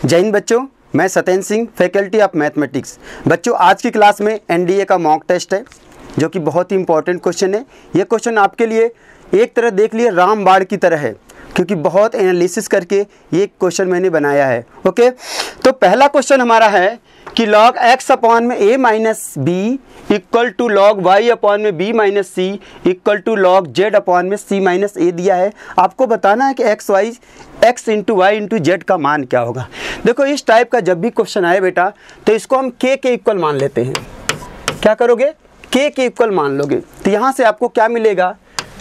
जय हिंद बच्चों, मैं Satyendra Singh, faculty of mathematics. बच्चों आज की क्लास में एनडीए का मॉक टेस्ट है जो कि बहुत ही इंपॉर्टेंट क्वेश्चन है। ये क्वेश्चन आपके लिए एक तरह देख लिए रामबाण की तरह है, क्योंकि बहुत एनालिसिस करके ये क्वेश्चन मैंने बनाया है। ओके, तो पहला क्वेश्चन हमारा है कि log x अपॉन में a minus B equal to log y upon में b minus C equal to log z upon में c माइनस a दिया है। आपको बताना है कि x into Y into Z का मान क्या होगा। देखो इस टाइप का जब भी क्वेश्चन आए बेटा तो इसको हम k के इक्वल मान लेते हैं। क्या करोगे? k के इक्वल मान लोगे। तो यहाँ से आपको क्या मिलेगा?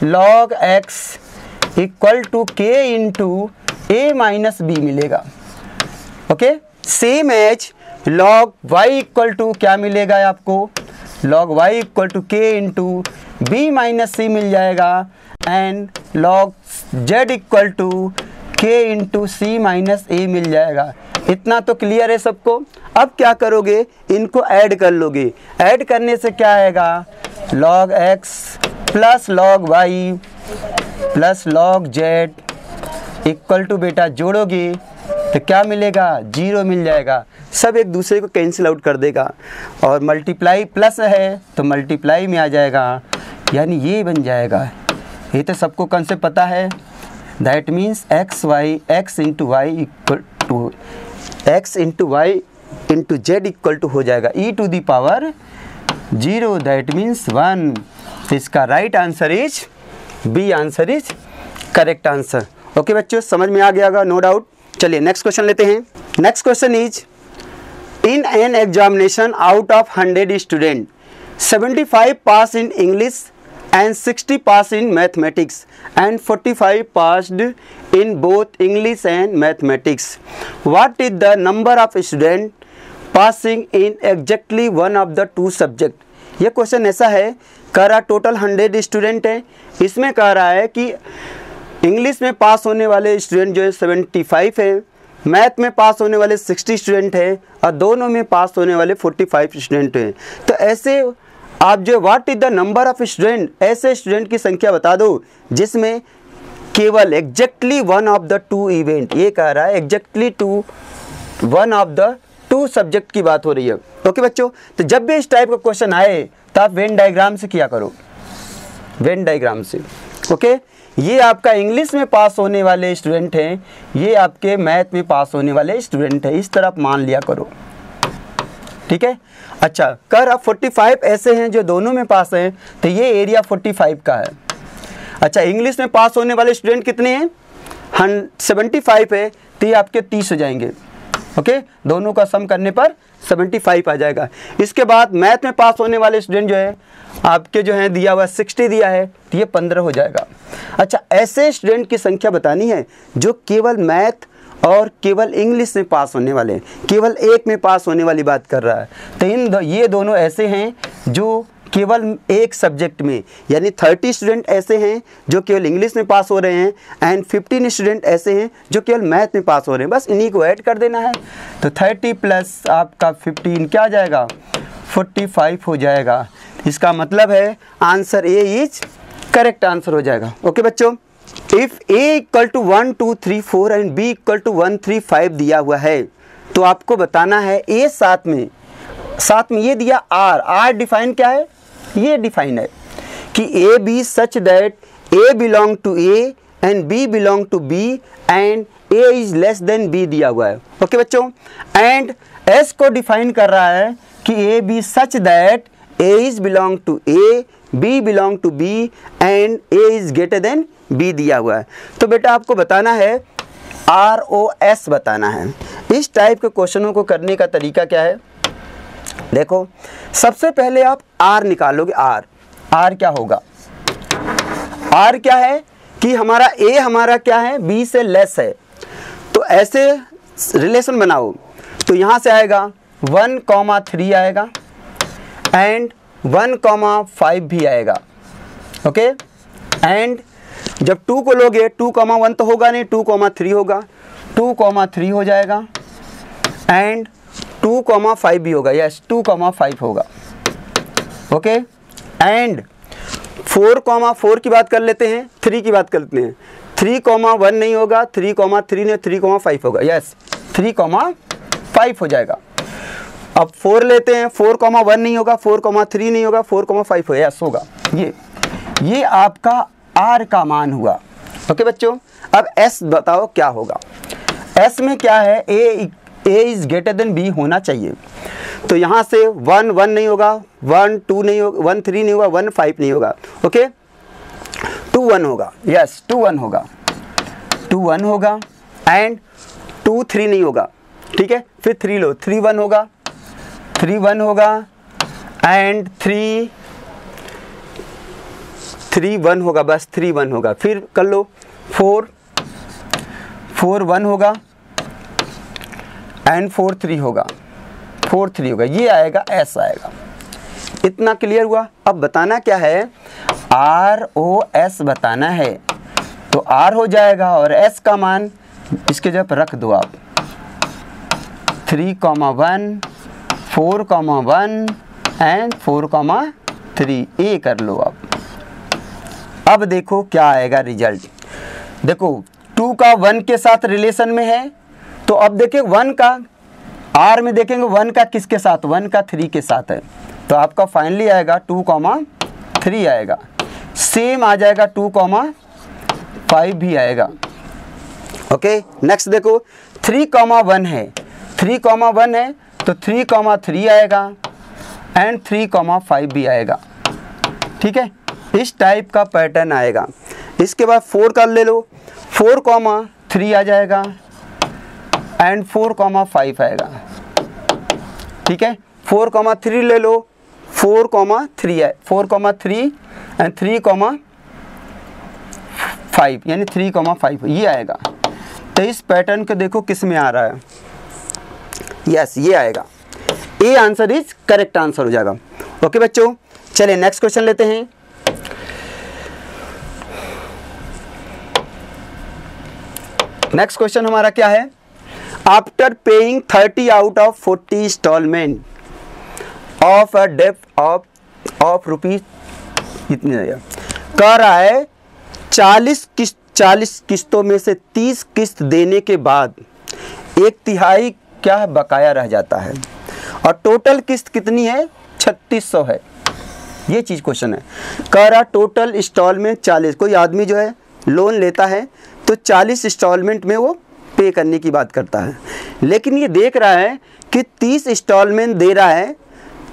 log x equal to k into a minus B मिलेगा। Okay, same as log y equal to क्या मिलेगा आपको? log y equal to k into B minus C मिल जाएगा and log z equal to k into C minus A मिल जाएगा। इतना तो क्लियर है सबको। अब क्या करोगे? इनको ऐड कर लोगे। ऐड करने से क्या आएगा? log x plus log y plus log z equal to बेटा जोड़ोगे तो क्या मिलेगा? 0 मिल जाएगा। सब एक दूसरे को कैंसिल आउट कर देगा और मल्टीप्लाई प्लस है तो मल्टीप्लाई में आ जाएगा, यानी ये बन जाएगा। ये तो सबको कंसेप्ट पता है। That means x into Y equal to x into Y into Z equal to हो जाएगा e to the power 0। That means 1। इसका right answer is B. Answer is correct answer. Okay बच्चों, समझ में आ गया होगा, नो डाउट। चलिए नेक्स्ट क्वेश्चन लेते हैं। Next question is in an examination out of 100 student 75 pass in English and 60 pass in mathematics and 45 passed in both English and mathematics. What is the number of students passing in exactly one of the two subject? ये question ऐसा है, कह रहा total 100 student हैं। इसमें कह रहा है कि इंग्लिश में पास होने वाले स्टूडेंट जो है 75 है, मैथ में पास होने वाले 60 स्टूडेंट हैं और दोनों में पास होने वाले 45 स्टूडेंट हैं। तो ऐसे आप जो what is the number of student, ऐसे स्टूडेंट की संख्या बता दो जिसमें केवल exactly one of the two event, ये कह रहा है exactly to one of the two subject की बात हो रही है। ओके बच्चों, तो जब भी इस टाइप का क्वेश्चन आए तो आप वेन डायग्राम से किया करो, वेन डायग्राम से। ओके, ये आपका इंग्लिश में पास होने वाले स्टूडेंट हैं, ये आपके मैथ में पास होने वाले स्टूडेंट हैं, इस तरह आप मान लिया करो। ठीक है। अच्छा, कर अब 45 ऐसे हैं जो दोनों में पास हैं, तो ये एरिया 45 का है। अच्छा, इंग्लिश में पास होने वाले स्टूडेंट कितने हैं? 75 है, तो ये आपके 30 हो जाएंगे। ओके, दोनों का सम करने पर 75 आ जाएगा। इसके बाद मैथ में पास होने वाले स्टूडेंट जो है आपके जो है दिया हुआ 60 दिया है, तो ये 15 हो जाएगा। अच्छा, ऐसे स्टूडेंट की संख्या बतानी है जो केवल मैथ और केवल इंग्लिश में पास होने वाले, केवल एक में पास होने वाली बात कर रहा है। तो ये दोनों ऐसे हैं जो केवल एक सब्जेक्ट में, यानी 30 स्टूडेंट ऐसे हैं जो केवल इंग्लिश में पास हो रहे हैं एंड 15 स्टूडेंट ऐसे हैं जो केवल मैथ में पास हो रहे हैं। बस इन्हीं को ऐड कर देना है। तो 30 प्लस आपका 15 क्या आ जाएगा? 45 हो जाएगा। इसका मतलब है answer A is correct answer हो जाएगा। ओके बच्चों, if a equal to 1 2 3 4 and b equal to 1 3 5 दिया हुआ है, तो आपको बताना है a साथ में ये दिया r डिफाइन क्या है? ये डिफाइन है कि a b such that a belong to a and b belong to b and a is less than b दिया हुआ है। ओके बच्चों, एंड s को डिफाइन कर रहा है कि a b such that a is belong to a, b belong to b and a is greater than b दिया हुआ है। तो बेटा आपको बताना है ROS बताना है। इस टाइप के क्वेश्चनों को करने का तरीका क्या है? देखो, सबसे पहले आप R निकालोगे। R क्या होगा? R क्या है कि हमारा A हमारा क्या है? B से लेस है। तो ऐसे रिलेशन बनाओ, तो यहाँ से आएगा 1,3 आएगा एंड 1,5 भी आएगा। ओके, एंड जब 2 को लोगे 2,1 तो होगा नहीं, 2,3 होगा, 2,3 हो जाएगा एंड 2,5 भी होगा। यस, 2,5 होगा। ओके, एंड 4,4 की बात कर लेते हैं, 3 की बात कर लेते हैं। 3,1 नहीं होगा, 3,3 नहीं, 3,5 होगा। यस, 3,5 हो जाएगा। अब 4 लेते हैं, 4,1 नहीं होगा, 4,3 नहीं होगा, 4,5 हो, यस होगा। ये आपका R का मान हुआ। ओके बच्चों, अब S बताओ क्या होगा। S में क्या है, A is greater than B होना चाहिए। तो यहाँ से 1 1 नहीं होगा, 1 2 नहीं होगा, 1 3 नहीं होगा, 1 5 नहीं होगा। ओके 2 1 होगा, यस 2 1 होगा, 2 1 होगा एंड 2 3 नहीं होगा। ठीक है, फिर 3 लो, 3 1 होगा, 3 1 होगा एंड 3 1 होगा, बस 3 1 होगा। फिर कर लो 4 1 होगा एंड 4 3 होगा, 4 3 होगा, ये आएगा, S आएगा। इतना क्लियर हुआ। अब बताना क्या है, ROS बताना है। तो R हो जाएगा और S का मान इसके जगह रख दो आप, 3,1 4,1 एंड 4,3 A कर लो आप। अब देखो क्या आएगा रिजल्ट। देखो 2 का 1 के साथ रिलेशन में है, तो अब देखें 1 का R में देखेंगे 1 का किसके साथ, 1 का 3 के साथ है। तो आपका फाइनली आएगा 2,3 आएगा। सेम आ जाएगा 2,5 भी आएगा। ओके नेक्स्ट देखो 3,1 है, 3,1 है तो 3,3 आएगा एंड 3,5 भी आएगा। ठीक है, इस टाइप का पैटर्न आएगा। इसके बाद 4 का ले लो, 4,3 आ जाएगा एंड 4,5 आएगा। ठीक है, 4,3 ले लो, 4,3 है, 4,3 एंड 3,5 यानी 3,5 ये आएगा। तो इस पैटर्न को देखो किस में आ रहा है, यस ये आएगा। A answer is correct answer हो जाएगा। ओके बच्चों, चलिए नेक्स्ट क्वेश्चन लेते हैं। नेक्स्ट क्वेश्चन हमारा क्या है, after paying 30 out of 40 instalment of a डेब्ट ऑफ रुपीज कितनी है, कह रहा है 40 किस्तों में से 30 किस्त देने के बाद 1/3 क्या बकाया रह जाता है और टोटल किस्त कितनी है, 3600 है। ये चीज़ क्वेश्चन है। कह रहा टोटल इंस्टॉलमेंट 40, कोई आदमी जो है लोन लेता है तो 40 इंस्टॉलमेंट में वो पे करने की बात करता है, लेकिन ये देख रहा है कि 30 इंस्टॉलमेंट दे रहा है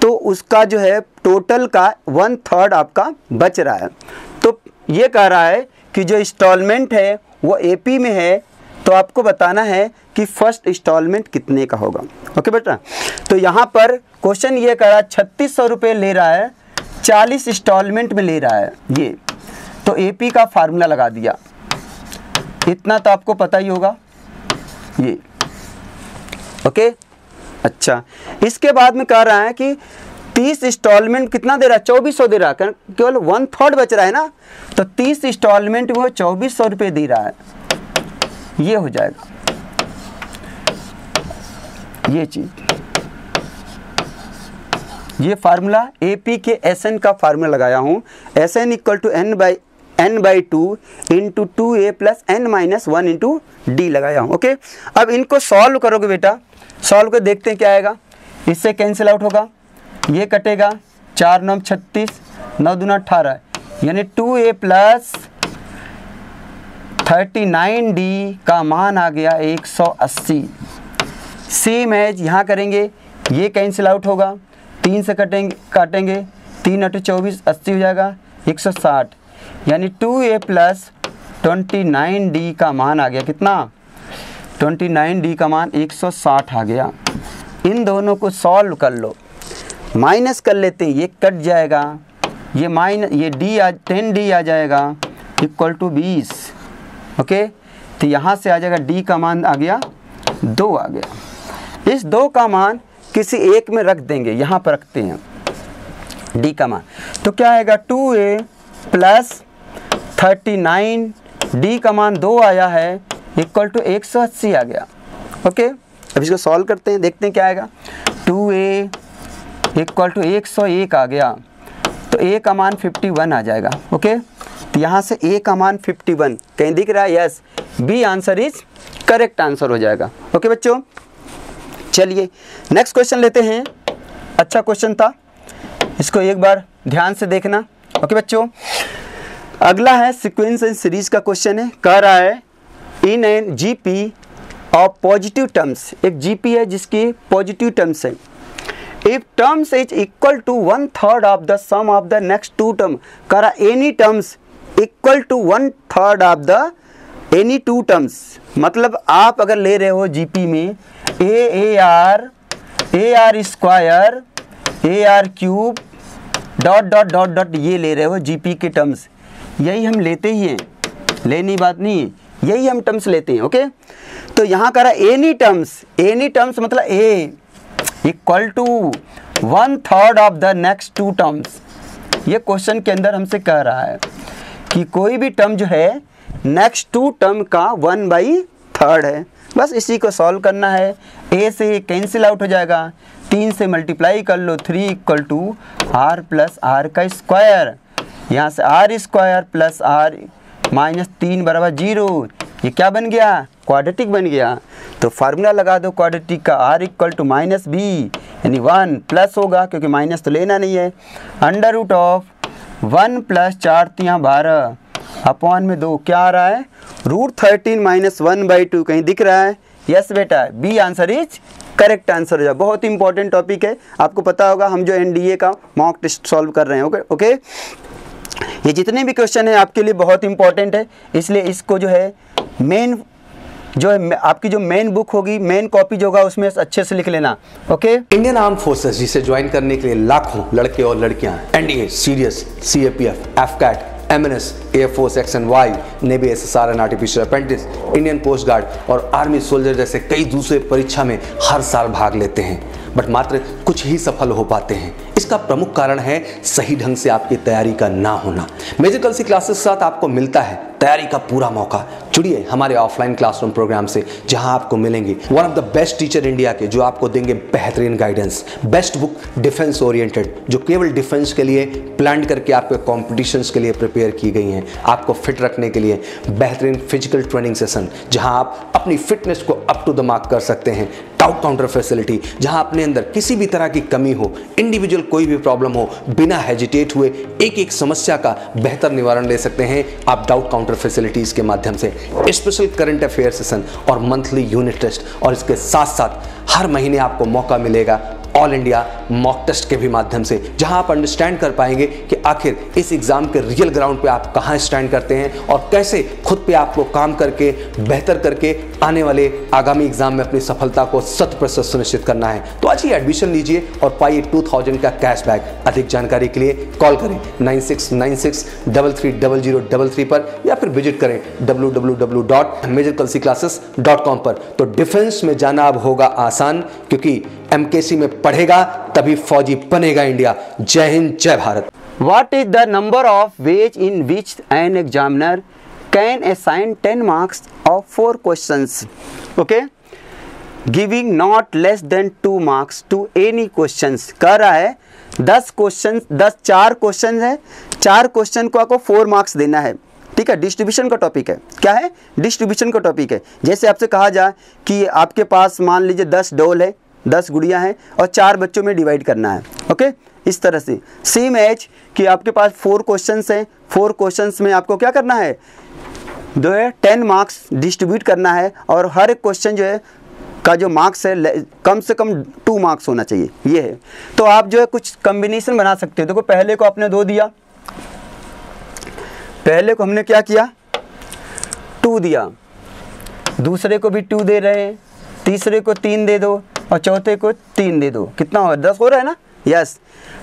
तो उसका जो है टोटल का 1/3 आपका बच रहा है। तो ये कह रहा है कि जो इंस्टॉलमेंट है वो AP में है, तो आपको बताना है कि फर्स्ट इंस्टॉलमेंट कितने का होगा। ओके बेटा, तो यहाँ पर क्वेश्चन ये कह रहा है 3600 रुपये ले रहा है, 40 इंस्टॉलमेंट में ले रहा है ये, तो AP का फार्मूला लगा दिया। इतना तो आपको पता ही होगा ये। ओके अच्छा, इसके बाद में कह रहा है कि 30 इंस्टॉलमेंट कितना दे रहा है, 2400 दे रहा है, केवल 1/3 बच रहा है ना, तो 30 इंस्टॉलमेंट वो 2400 रुपये दे रहा है, ये हो जाएगा ये चीज। ये फार्मूला AP के SN का फार्मूला लगाया हूँ, SN = n/2 × 2A + n-1 × D लगाया हूँ। ओके, अब इनको सॉल्व करोगे बेटा, सॉल्व कर देखते हैं क्या आएगा। इससे कैंसिल आउट होगा, ये कटेगा, 4 9 36, 9 दूना 18 यानी 2A + 39D का मान आ गया 180। सेम एज यहाँ करेंगे, ये कैंसिल आउट होगा, 3 से काटेंगे 3 × 24 80 हो जाएगा 160, यानी 2A + 29D का मान आ गया कितना, 29D का मान 160 आ गया। इन दोनों को सॉल्व कर लो, माइनस कर लेते हैं, ये कट जाएगा, ये D आ जाएगा = 20। ओके, तो यहाँ से आ जाएगा D का मान आ गया 2 आ गया। इस 2 का मान किसी एक में रख देंगे, यहाँ पर रखते हैं D का मान, तो क्या आएगा 2A + 39D का मान 2 आया है = 180 आ गया। ओके, अब इसको सॉल्व करते हैं, देखते हैं क्या आएगा। 2A = 101 आ गया, तो A का मान 51 आ जाएगा। ओके, तो यहाँ से A का मान 51 कहीं दिख रहा है, yes, B answer is correct answer हो जाएगा। ओके बच्चों, चलिए नेक्स्ट क्वेश्चन लेते हैं। अच्छा क्वेश्चन था, इसको एक बार ध्यान से देखना। ओके बच्चों, अगला है सीक्वेंस एंड सीरीज का क्वेश्चन है। कह रहा है in an GP of positive terms, एक जीपी है जिसकी पॉजिटिव टर्म्स है। If terms is equal to 1/3 of the sum of the next two term, कह रहा any terms equal to 1/3 of the any two terms. मतलब आप अगर ले रहे हो जीपी में A R square A R cube dot dot dot dot ये ले रहे हो जीपी के टर्म्स, यही हम लेते ही हैं, लेनी बात नहीं है, यही हम टर्म्स लेते हैं। ओके, तो यहाँ कह रहा है एनी टर्म्स मतलब A equal to 1/3 of the next two terms. ये क्वेश्चन के अंदर हमसे कह रहा है कि कोई भी टर्म जो है नेक्स्ट टू टर्म का 1/3 है। बस इसी को सॉल्व करना है। ए से कैंसिल आउट हो जाएगा, 3 से मल्टीप्लाई कर लो, 3 equal to R plus R का स्क्वायर, यहाँ से R square plus R minus 3 बराबर 0। ये क्या बन गया? क्वाड्रेटिक बन गया। तो फार्मूला लगा दो क्वाड्रेटिक का, R equal to minus B यानी 1 प्लस होगा क्योंकि माइनस तो लेना नहीं है, under root of 1 plus 4 3 12 upon में 2 क्या आ रहा है? √13 - 1/2 कहीं दिख रहा है? यस बेटा, B answer is correct answer हो जाए। बहुत इंपॉर्टेंट टॉपिक है, आपको पता होगा हम जो एनडीए का मॉक टेस्ट सॉल्व कर रहे हैं। ओके, ये जितने भी क्वेश्चन है आपके लिए बहुत इंपॉर्टेंट है, इसलिए इसको जो है मेन जो है आपकी जो मेन बुक होगी, मेन कॉपी जो होगा उसमें अच्छे से लिख लेना। ओके, इंडियन आर्म फोर्सेस जिसे ज्वाइन करने के लिए लाखों लड़के और लड़कियां NDA, CDS, CAPF, AFCAT, MNS, air force XNY, navy SSR and artificial apprentice, Indian coast guard और आर्मी सोल्जर जैसे कई दूसरे परीक्षा में हर साल भाग लेते हैं, बट मात्र कुछ ही सफल हो पाते हैं। इसका प्रमुख कारण है सही ढंग से आपकी तैयारी का ना होना। मेजर कलसी क्लासेस के साथ आपको मिलता है तैयारी का पूरा मौका। जुड़िए हमारे ऑफलाइन क्लासरूम प्रोग्राम से, जहां आपको मिलेंगे one of the best teacher India के, जो आपको देंगे बेहतरीन guidance. Best book defence oriented, जो केवल डिफेंस के लिए प्लान करके आपके कॉम्पिटिशन्स के लिए प्रिपेयर की गई हैं। आपको फिट रखने के लिए बेहतरीन फिजिकल ट्रेनिंग सेशन, जहां आप अपनी फिटनेस को अप टू द मार्क कर सकते हैं। डाउट काउंटर फैसिलिटी, जहां अपने अंदर किसी भी तरह की कमी हो, इंडिविजुअल कोई भी प्रॉब्लम हो, बिना हेजिटेट हुए एक एक समस्या का बेहतर निवारण ले सकते हैं आप डाउट काउंटर फैसिलिटीज के माध्यम से। स्पेशल करंट अफेयर सेशन और मंथली यूनिट टेस्ट, और इसके साथ साथ हर महीने आपको मौका मिलेगा ऑल इंडिया मॉक टेस्ट के भी माध्यम से, जहां आप अंडरस्टैंड कर पाएंगे कि आखिर इस एग्जाम के रियल ग्राउंड पे आप कहां स्टैंड करते हैं और कैसे खुद पे आपको काम करके बेहतर करके आने वाले आगामी एग्जाम में अपनी सफलता को 100% सुनिश्चित करना है। तो आज ही एडमिशन लीजिए और पाइए 2000 का कैशबैक। अधिक जानकारी के लिए कॉल करें 9696330033 पर, या फिर विजिट करें www.majorkalsiclasses.com पर। तो डिफेंस में जाना अब होगा आसान, क्योंकि MKC में पढ़ेगा तभी फौजी बनेगा इंडिया। जय हिंद, जय Bharat. What is the number of ways in which an examiner can assign 10 marks of 4 questions? Okay, giving not less than 2 marks to any questions. कह रहा है 10 क्वेश्चन, 4 क्वेश्चन है, 4 क्वेश्चन को आपको 4 मार्क्स देना है। ठीक है, डिस्ट्रीब्यूशन का टॉपिक है। क्या है? डिस्ट्रीब्यूशन का टॉपिक है। जैसे आपसे कहा जाए कि आपके पास मान लीजिए 10 डॉल है, 10 गुड़ियाँ हैं और 4 बच्चों में डिवाइड करना है। ओके, इस तरह से सेम एज कि आपके पास 4 क्वेश्चंस हैं, 4 क्वेश्चंस में आपको क्या करना है, जो है 10 मार्क्स डिस्ट्रीब्यूट करना है, और हर एक क्वेश्चन जो है का जो मार्क्स है कम से कम 2 मार्क्स होना चाहिए। ये है, तो आप जो है कुछ कम्बिनेशन बना सकते हो। देखो पहले को आपने 2 दिया, पहले को हमने क्या किया, 2 दिया, दूसरे को भी 2 दे रहे हैं, तीसरे को 3 दे दो और चौथे को 3 दे दो। कितना होगा? 10 हो रहा है ना? यस,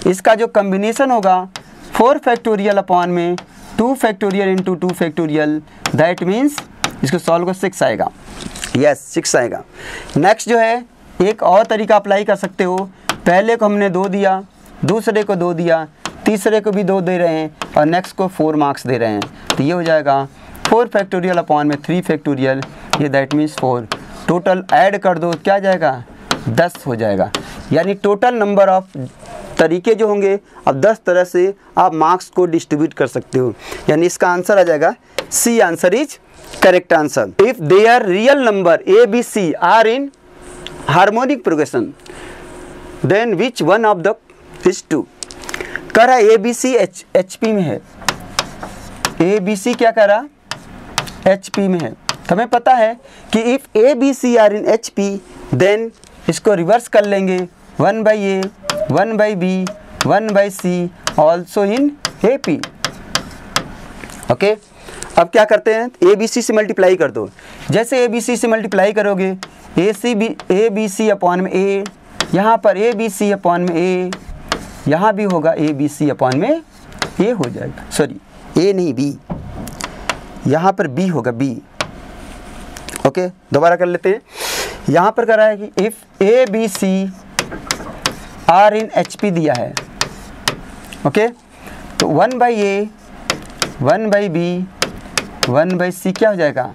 इसका जो कम्बिनेशन होगा 4 फैक्टोरियल अपॉन में 2 factorial into 2 factorial, that means इसको सॉल्व को 6 आएगा। यस, 6 आएगा। नेक्स्ट जो है एक और तरीका अप्लाई कर सकते हो। पहले को हमने 2 दिया, दूसरे को 2 दिया, तीसरे को भी 2 दे रहे हैं और नेक्स्ट को 4 मार्क्स दे रहे हैं। तो ये हो जाएगा 4 फैक्टोरियल अपॉन में 3 फैक्टोरियल, ये दैट मीन्स 4। टोटल ऐड कर दो, क्या जाएगा? 10 हो जाएगा। यानी टोटल नंबर ऑफ तरीके जो होंगे, अब 10 तरह से आप मार्क्स को डिस्ट्रीब्यूट कर सकते हो। यानी इसका आंसर आ जाएगा C answer is correct answer. If there real number A B C are in harmonic progression then which one of the is two. कह रहा A B C H P में है, ए बी सी क्या कह रहा एच पी में है। तो हमें पता है कि if A B C are in H P then इसको रिवर्स कर लेंगे 1 by A 1 by B 1 by C also in A P. Okay, अब क्या करते हैं, ए बी सी से मल्टीप्लाई कर दो। जैसे ए बी सी से मल्टीप्लाई करोगे ए बी सी अपॉन में ए, यहाँ पर ए बी सी अपॉन में ए, यहाँ भी होगा ए बी सी अपॉन में ए हो जाएगा, सॉरी ए नहीं बी, यहाँ पर बी होगा बी। ओके, दोबारा कर लेते हैं। यहाँ पर कह रहा है कि if A B C are in H P दिया है। ओके, तो 1 by A 1 by B 1 by C क्या हो जाएगा,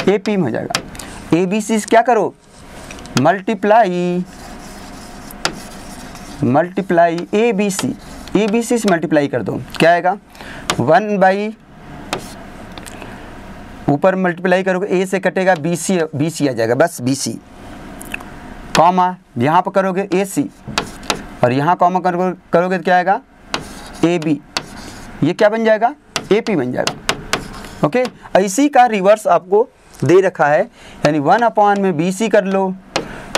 ए पी में हो जाएगा। ए बी सी क्या करो, मल्टीप्लाई ए बी सी से मल्टीप्लाई कर दो, क्या आएगा 1 बाई, ऊपर मल्टीप्लाई करोगे ए से कटेगा बी सी आ जाएगा, बस बी सी, कॉमा यहाँ पर करोगे ए सी और यहाँ कॉमा करोगे तो क्या आएगा ए बी, ये क्या बन जाएगा ए पी बन जाएगा। ओके, इसी का रिवर्स आपको दे रखा है, यानी 1 अपॉन में बी सी कर लो,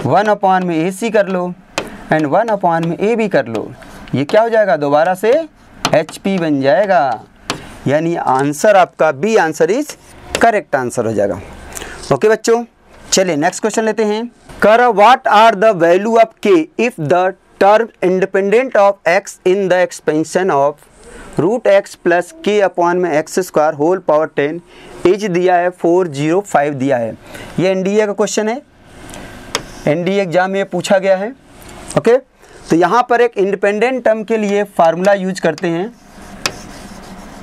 1 अपॉन में ए सी कर लो एंड 1 अपॉन में ए बी कर लो, ये क्या हो जाएगा दोबारा से एच पी बन जाएगा। यानी आंसर आपका B answer is correct answer हो जाएगा। ओके बच्चों, चलिए नेक्स्ट क्वेश्चन लेते हैं। कर what are the value of K if the term independent of X in the expansion of root X plus K upon में X square whole power 10 is दिया है 405 दिया है। ये एनडीए का क्वेश्चन है, एनडीए एग्जाम में पूछा गया है। ओके, तो यहाँ पर एक इंडिपेंडेंट टर्म के लिए फार्मूला यूज करते हैं।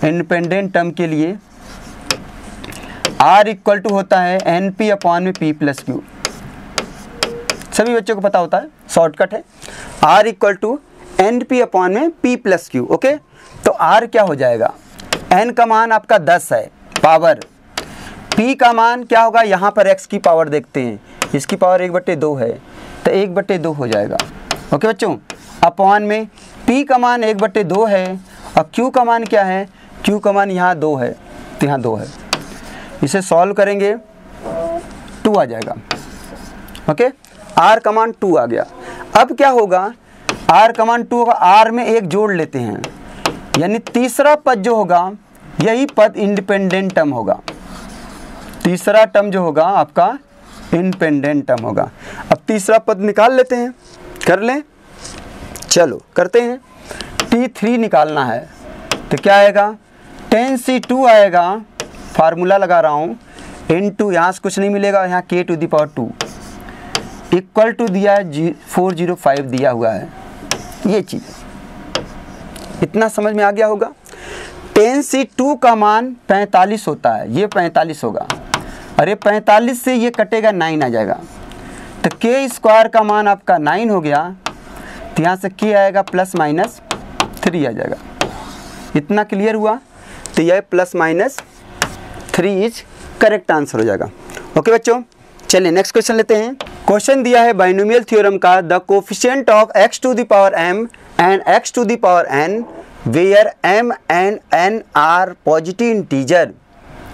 इंडिपेंडेंट टर्म के लिए R इक्वल टू होता है एन पी अपॉन में पी प्लस क्यू, सभी बच्चों को पता होता है, शॉर्टकट है। R equal to N P upon में पी प्लस क्यू। ओके, तो R क्या हो जाएगा, n का मान आपका 10 है पावर, P का मान क्या होगा, यहाँ पर x की पावर देखते हैं, इसकी पावर 1/2 है तो 1/2 हो जाएगा। ओके बच्चों, अपॉन में P का मान 1/2 है और Q का मान क्या है, Q का मान यहाँ 2 है तो यहाँ 2 है, इसे सॉल्व करेंगे 2 आ जाएगा। ओके, R का मान 2 आ गया। अब क्या होगा, R का मान 2 होगा, R में एक जोड़ लेते हैं, यानी तीसरा पद जो होगा यही पद इंडिपेंडेंट टर्म होगा, तीसरा टर्म जो होगा आपका इंडिपेंडेंट टर्म होगा। अब तीसरा पद निकाल लेते हैं, कर लें, चलो करते हैं। T3 निकालना है तो क्या आएगा 10C2 आएगा, फार्मूला लगा रहा हूँ, इनटू यहाँ से कुछ नहीं मिलेगा, यहाँ k to the power 2 equal to दिया है 405 दिया हुआ है। ये चीज़ इतना समझ में आ गया होगा। 10C2 का मान 45 होता है, ये 45 होगा, अरे 45 से ये कटेगा 9 आ जाएगा, तो k स्क्वायर का मान आपका 9 हो गया, तो यहाँ से k आएगा प्लस माइनस 3 आ जाएगा। इतना क्लियर हुआ, तो यह plus minus 3 is correct answer हो जाएगा। ओके बच्चों, चलिए नेक्स्ट क्वेश्चन लेते हैं। क्वेश्चन दिया है बाइनोमियल थ्योरम का, the coefficient of x to the power m and x to the power n where m and n are positive integer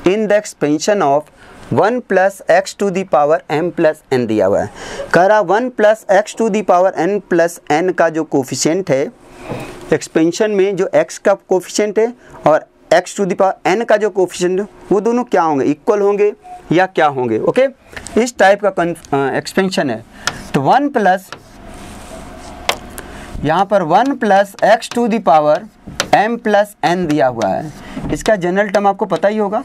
in the expansion of 1 plus x to the power m plus n दिया हुआ है। कह रहा 1 plus x to the power n plus n का जो coefficient है expansion में, जो x का कोफिशिएंट है और x to the power n का जो कोफिशिएंट है, वो दोनों क्या होंगे, इक्वल होंगे या क्या होंगे। ओके, इस टाइप का एक्सपेंशन है। तो 1 प्लस, यहाँ पर 1 plus x to the power m plus n दिया हुआ है, इसका जनरल टर्म आपको पता ही होगा,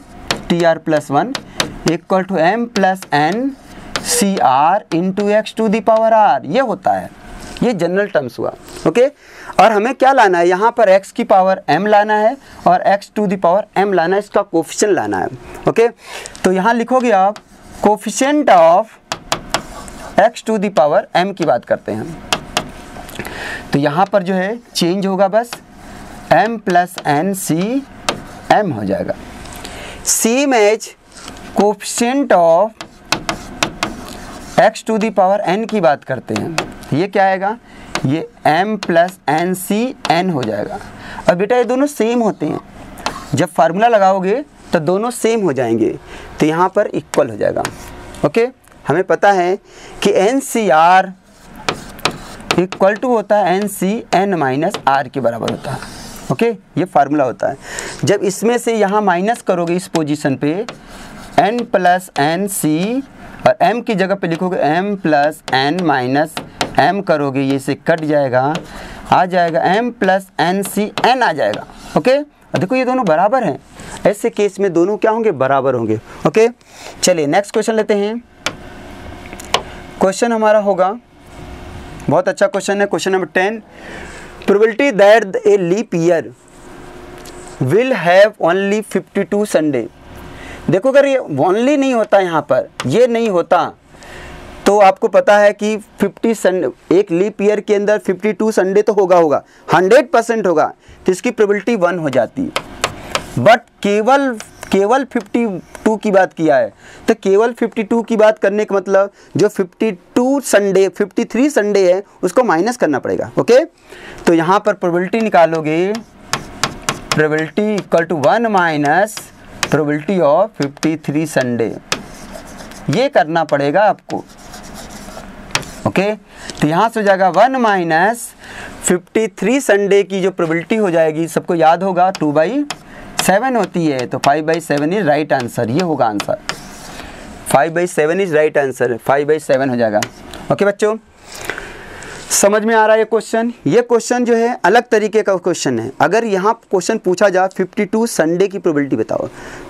TR plus 1 equal to m plus n CR into x to the power r, ये होता है, ये जनरल टर्म्स हुआ। ओके, और हमें क्या लाना है, यहाँ पर x की पावर m लाना है और x to the power m लाना है, इसका कोफिशिएंट लाना है। ओके, तो यहाँ लिखोगे आप coefficient of x to the power m की बात करते हैं, तो यहाँ पर जो है चेंज होगा, बस m plus n C m हो जाएगा। Same as coefficient of x to the power n की बात करते हैं, ये क्या आएगा, ये m plus N C N हो जाएगा। अब बेटा ये दोनों सेम होते हैं, जब फार्मूला लगाओगे तो दोनों सेम हो जाएंगे, तो यहाँ पर इक्वल हो जाएगा। ओके, हमें पता है कि N C R equal to होता है N C N minus R के बराबर होता है। ओके, ये फार्मूला होता है। जब इसमें से यहाँ माइनस करोगे इस पोजीशन पे n प्लस एन सी और m की जगह पे लिखोगे m plus n minus m करोगे, ये से कट जाएगा, आ जाएगा m plus N C N आ जाएगा। ओके, देखो ये दोनों बराबर हैं, ऐसे केस में दोनों क्या होंगे, बराबर होंगे। ओके, चलिए नेक्स्ट क्वेश्चन लेते हैं। क्वेश्चन हमारा होगा, बहुत अच्छा क्वेश्चन है, question number 10। Probability that a leap year will have only 52 Sunday. देखो अगर ये ओनली नहीं होता, यहाँ पर ये नहीं होता, तो आपको पता है कि 50 संडे, एक लीप ईयर के अंदर 52 संडे तो होगा 100% होगा, तो इसकी प्रोबेबिलिटी 1 हो जाती है। बट केवल 52 की बात किया है, तो केवल 52 की बात करने का मतलब जो 52 संडे 53 संडे है उसको माइनस करना पड़ेगा। ओके, तो यहाँ पर प्रोबेबिलिटी निकालोगे, probability equal to 1 minus probability of 53 Sunday, ये करना पड़ेगा आपको। ओके, तो यहाँ से हो जाएगा 1 माइनस 53 संडे की जो प्रोबेबिलिटी हो जाएगी, सबको याद होगा 2/7 होती है, तो 5/7 इज राइट आंसर, ये होगा आंसर। 5/7 इज राइट आंसर, 5/7 हो जाएगा। ओके बच्चों, समझ में आ रहा है ये क्वेश्चन? ये क्वेश्चन जो है अलग तरीके का क्वेश्चन है। अगर यहाँ क्वेश्चन पूछा जाए 52 संडे की प्रोबेबिलिटी बताओ,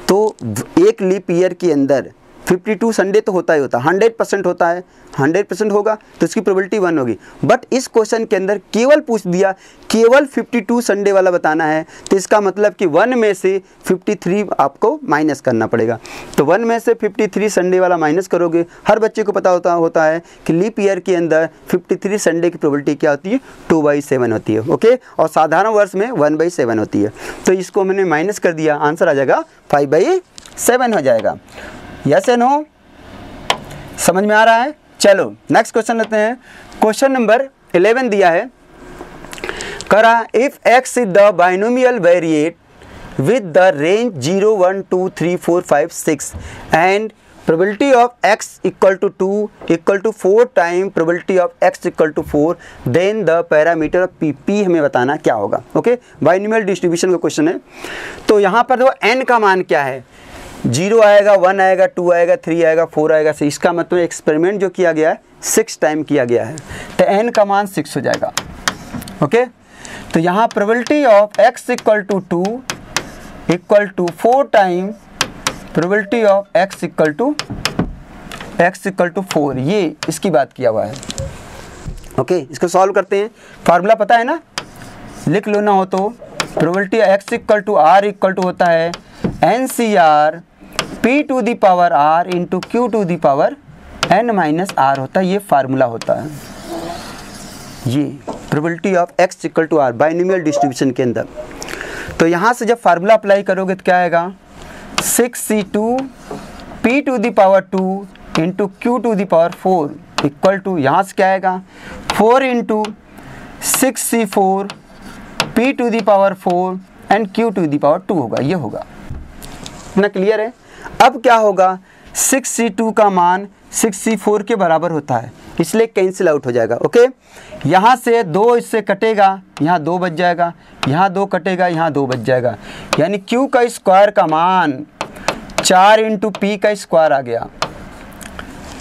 तो एक लीप ईयर के अंदर 52 संडे तो होता ही होता, 100% होता है, 100% होगा तो इसकी प्रोबेबिलिटी 1 होगी। बट इस क्वेश्चन के अंदर केवल पूछ दिया, केवल 52 संडे वाला बताना है, तो इसका मतलब कि 1 में से 53 आपको माइनस करना पड़ेगा। तो 1 में से 53 संडे वाला माइनस करोगे, हर बच्चे को पता होता है कि लीप ईयर के अंदर 53 संडे की प्रोबेबिलिटी क्या होती है, 2/7 होती है। ओके, और साधारण वर्ष में 1/7 होती है, तो इसको मैंने माइनस कर दिया, आंसर आ जाएगा 5/7 हो जाएगा। यस या नो, समझ में आ रहा है? चलो नेक्स्ट क्वेश्चन लेते हैं। क्वेश्चन नंबर 11 दिया है, करा if x is the binomial variate with the range 0 1 2 3 4 5 6 and probability of x equal to 2 equal to 4 time probability of x equal to 4, then the parameter of p हमें बताना क्या होगा। Okay, binomial distribution का question है। तो यहाँ पर देखो n का मान क्या है, 0 आएगा, 1 आएगा, 2 आएगा, 3 आएगा, 4 आएगा, 6। इसका मतलब एक्सपेरिमेंट जो किया गया है 6 टाइम किया गया है, तो n का मान 6 हो जाएगा। ओके, तो यहाँ probability of x equal to 2 equal to 4 time probability of x equal to 4, ये इसकी बात किया हुआ है। ओके, इसको सॉल्व करते हैं। फार्मूला पता है ना, लिख लो ना हो तो, probability x equal to r equal to होता है NCR P to the power R into Q to the power N minus R होता है, ये फार्मूला होता है। ये probability of x equal to R binomial distribution के अंदर। तो यहाँ से जब फार्मूला अप्लाई करोगे तो क्या आएगा, 6C2 P to the power 2 into Q to the power 4 equal to, यहाँ से क्या आएगा 4 into 6C4 P to the power 4 and Q to the power 2 होगा, ये होगा। इतना क्लियर है? अब क्या होगा, 6C2 का मान 6C4 के बराबर होता है, इसलिए कैंसिल आउट हो जाएगा। ओके, यहाँ से 2 इससे कटेगा, यहाँ 2 बच जाएगा, यहाँ 2 कटेगा, यहाँ 2 बच जाएगा, यानी Q का स्क्वायर का मान 4 इंटू P का स्क्वायर आ गया।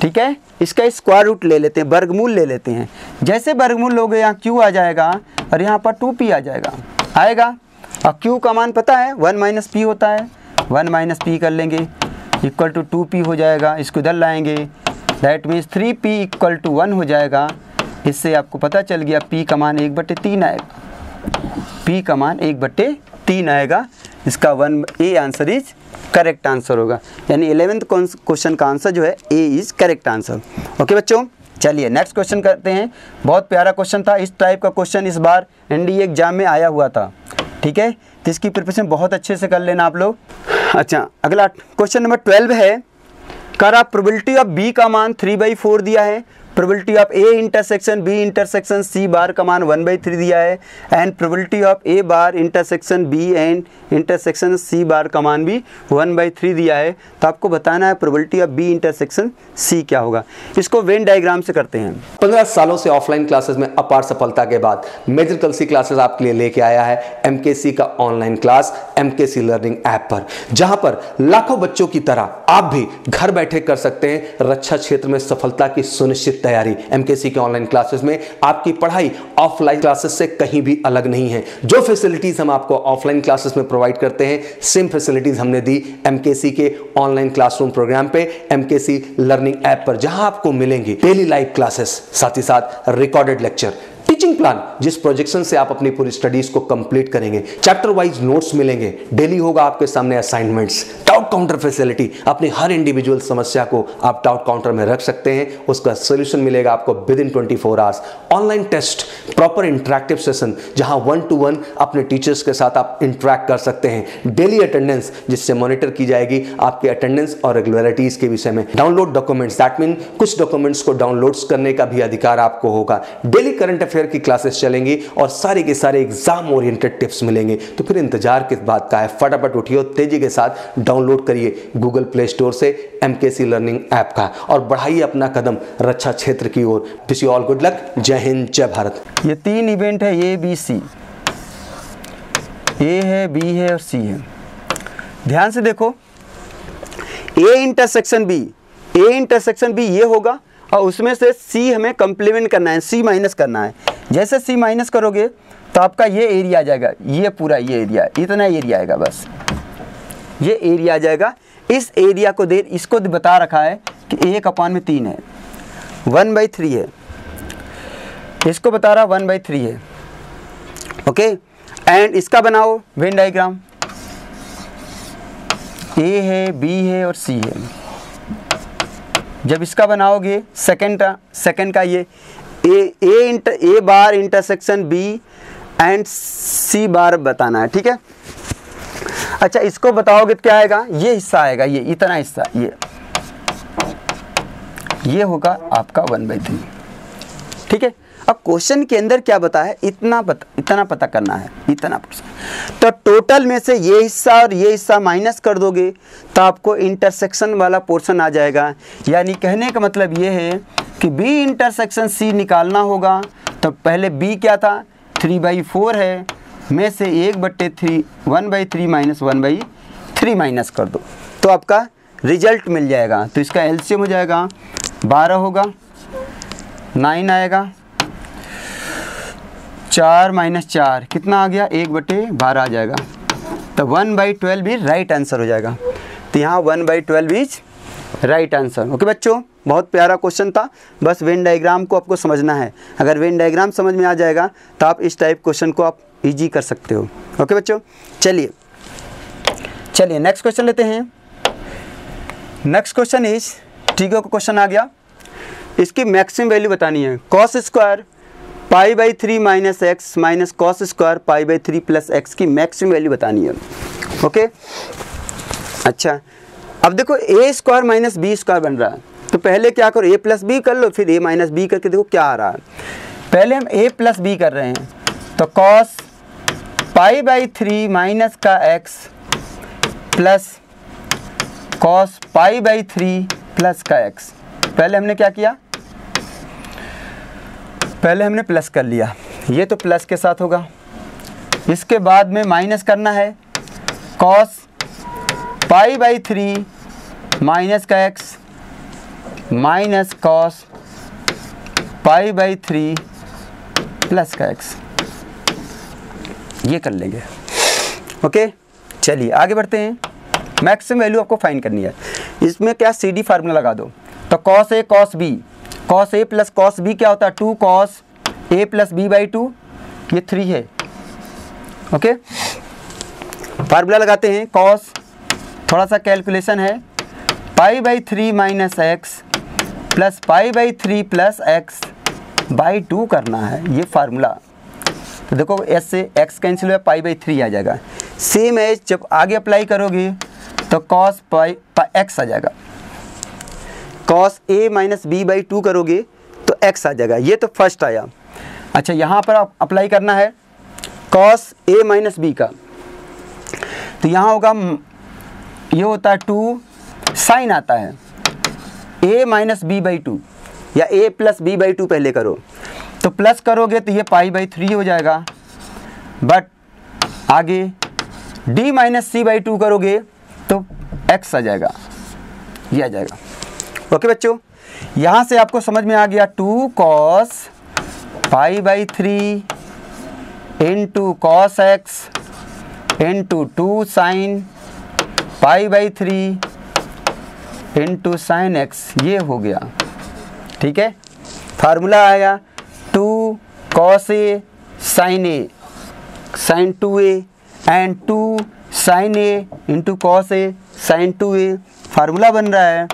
ठीक है, इसका स्क्वायर रूट ले लेते हैं, वर्गमूल ले लेते हैं। जैसे वर्गमूल लोगे यहाँ Q आ जाएगा और यहाँ पर 2P आ जाएगा, आएगा। और Q का मान पता है 1 माइनस P होता है, 1 माइनस P कर लेंगे इक्वल टू 2P हो जाएगा, इसको इधर लाएंगे, that means 3P equal to 1 हो जाएगा। इससे आपको पता चल गया P का मान 1/3 आएगा, P का मान 1/3 आएगा। इसका 1A answer is correct answer होगा, यानी 11th क्वेश्चन का आंसर जो है A is correct answer. Okay बच्चों, चलिए नेक्स्ट क्वेश्चन करते हैं। बहुत प्यारा क्वेश्चन था, इस टाइप का क्वेश्चन इस बार NDA एग्जाम में आया हुआ था। ठीक है, तो इसकी प्रिपरेशन बहुत अच्छे से कर लेना आप लोग। अच्छा, अगला क्वेश्चन नंबर 12 है, कर आप प्रोबेबिलिटी ऑफ बी का मान 3/4 दिया है, probability of A intersection B intersection C bar का मान 1/3 दिया है, and probability of A bar intersection B and intersection C bar का मान भी 1/3 दिया है। तो आपको बताना है probability of B intersection C क्या होगा। इसको वेन डायग्राम से करते हैं। 15 सालों से ऑफलाइन क्लासेस में अपार सफलता के बाद मेजर कलसी क्लासेस आपके लिए लेके आया है एमकेसी का online class MKC learning app पर, जहां पर लाखों बच्चों की तरह आप भी घर बैठे कर सकते हैं रक्षा क्षेत्र में सफलता की सुनिश्चित तैयारी। एमकेसी के ऑनलाइन क्लासेस में आपकी पढ़ाई ऑफलाइन क्लासेस से कहीं भी अलग नहीं है। जो फैसिलिटीज हम आपको ऑफलाइन क्लासेस में प्रोवाइड करते हैं, सेम फैसिलिटीज हमने दी एमकेसी के ऑनलाइन क्लासरूम प्रोग्राम पे, एमकेसी लर्निंग ऐप पर, जहां आपको मिलेंगे डेली लाइव क्लासेस, साथ ही साथ रिकॉर्डेड लेक्चर, टीचिंग प्लान जिस प्रोजेक्शन से आप अपनी पूरी स्टडीज को कंप्लीट करेंगे, चैप्टर वाइज नोट्स मिलेंगे, डेली होगा आपके सामने असाइनमेंट्स, डाउट काउंटर फैसिलिटी, अपनी हर इंडिविजुअल समस्या को आप डाउट काउंटर में रख सकते हैं, उसका सोल्यूशन मिलेगा आपको with in 24 hours, online test, proper interactive session जहां 1-to-1 अपने टीचर्स के साथ आप इंटरैक्ट कर सकते हैं, डेली अटेंडेंस जिससे मॉनिटर की जाएगी आपके अटेंडेंस और रेगुलरिटीज के विषय में, डाउनलोड डॉक्यूमेंट्स, दैट मीन कुछ डॉक्यूमेंट्स को डाउनलोड्स करने का भी अधिकार आपको होगा, डेली करंट अफेयर की क्लासेस चलेंगी और सारे के सारे एग्जाम ओरिएंटेड टिप्स मिलेंगे। तो फिर इंतजार किस बात का है, फटाफट उठिए, तेजी के साथ डाउनलोड करिए गूगल प्ले स्टोर से एमकेसी लर्निंग ऐप का और बढ़ाइए अपना कदम रक्षा क्षेत्र की ओर। Wish you all good luck. जय हिंद, जय भारत। ये 3 इवेंट है, ए बी सी, ए है, बी है और सी है। ध्यान से देखो, A intersection B, A intersection B ये होगा और उसमें से सी हमें कंप्लीमेंट करना है, सी माइनस करना है। जैसे सी माइनस करोगे तो आपका ये एरिया आ जाएगा, ये पूरा ये एरिया, इतना एरिया आएगा, बस ये एरिया आ जाएगा। इस एरिया को इसको बता रखा है कि 1/3 है, 1/3 है, इसको बता रहा 1/3 है। ओके, एंड इसका बनाओ वेन डायग्राम, ए है, बी है और सी है। जब इसका बनाओगे सेकंड का ये ए बार इंटरसेक्शन बी एंड सी बार बताना है, ठीक है। अच्छा, इसको बताओगे तो क्या आएगा, ये हिस्सा आएगा, ये इतना हिस्सा, ये होगा आपका 1/3, ठीक है। अब क्वेश्चन के अंदर क्या बता है, इतना पता करना है, इतना %। तो टोटल में से ये हिस्सा और ये हिस्सा माइनस कर दोगे तो आपको इंटरसेक्शन वाला पोर्शन आ जाएगा। यानी कहने का मतलब ये है कि B इंटरसेक्शन C निकालना होगा। तो पहले B क्या था, 3/4 है, में से 1/3 1/3 माइनस 1/3 माइनस कर दो तो आपका रिजल्ट मिल जाएगा। तो इसका एलसीएम हो जाएगा 12 होगा, 9 आएगा, 4 माइनस 4 कितना आ गया, 1/12 आ जाएगा। तो 1/12 भी राइट आंसर हो जाएगा। तो यहाँ 1/12 इज राइट आंसर। ओके बच्चों, बहुत प्यारा क्वेश्चन था, बस वेन डायग्राम को आपको समझना है। अगर वेन डायग्राम समझ में आ जाएगा तो आप इस टाइप क्वेश्चन को आप इजी कर सकते हो। ओके बच्चों, चलिए नेक्स्ट क्वेश्चन लेते हैं। नेक्स्ट क्वेश्चन इज, ठीक है, क्वेश्चन आ गया, इसकी मैक्सिमम वैल्यू बतानी है। Cos square π/3 minus X minus cos square π/3 plus X की मैक्सिमम वैल्यू बतानी है। ओके, अच्छा, अब देखो A square minus B square बन रहा है, तो पहले क्या करो, ए प्लस बी कर लो, फिर ए माइनस बी करके देखो क्या आ रहा है। पहले हम ए प्लस बी कर रहे हैं, तो कॉस π/3 माइनस का एक्स प्लस कॉस π/3 प्लस का एक्स। पहले हमने क्या किया, पहले हमने प्लस कर लिया, ये तो प्लस के साथ होगा। इसके बाद में माइनस करना है, कॉस π/3 माइनस का एक्स माइनस कॉस π/3 प्लस का एक्स, ये कर लेंगे। ओके, चलिए आगे बढ़ते हैं। मैक्सिमम वैल्यू आपको फाइंड करनी है। इसमें क्या CD फार्मूला लगा दो, तो cos A cos B, cos A plus cos B क्या होता है, 2 कॉस ए प्लस b/2, ये 3 है। ओके, फार्मूला लगाते हैं, कॉस, थोड़ा सा कैलकुलेशन है, π/3 minus X plus π/3 plus X by 2 करना है, ये फार्मूला। तो देखो एस से एक्स कैंसिल हुआ, π/3 आ जाएगा। सेम एज जब आगे अप्लाई करोगे तो कॉस पाई एक्स आ जाएगा। Cos A minus B by 2 करोगे तो एक्स आ जाएगा। ये तो फर्स्ट आया। अच्छा, यहाँ पर आप अप्लाई करना है कॉस ए माइनस बी का, तो यहाँ होगा, ये होता है 2 साइन आता है a माइनस बी बाई 2 या a प्लस बी बाई 2 पहले करो, तो प्लस करोगे तो ये पाई बाई 3 हो जाएगा। बट आगे d माइनस सी बाई 2 करोगे तो x आ जाएगा, ये आ जाएगा। ओके बच्चों, यहाँ से आपको समझ में आ गया 2 cos pi by 3 into cos x into 2 sine pi by 3 into sine x, ये हो गया। ठीक है, फार्मूला आया 2 cos A sine A sine 2a and 2 sine A into cos A sine 2a, formula बन रहा है,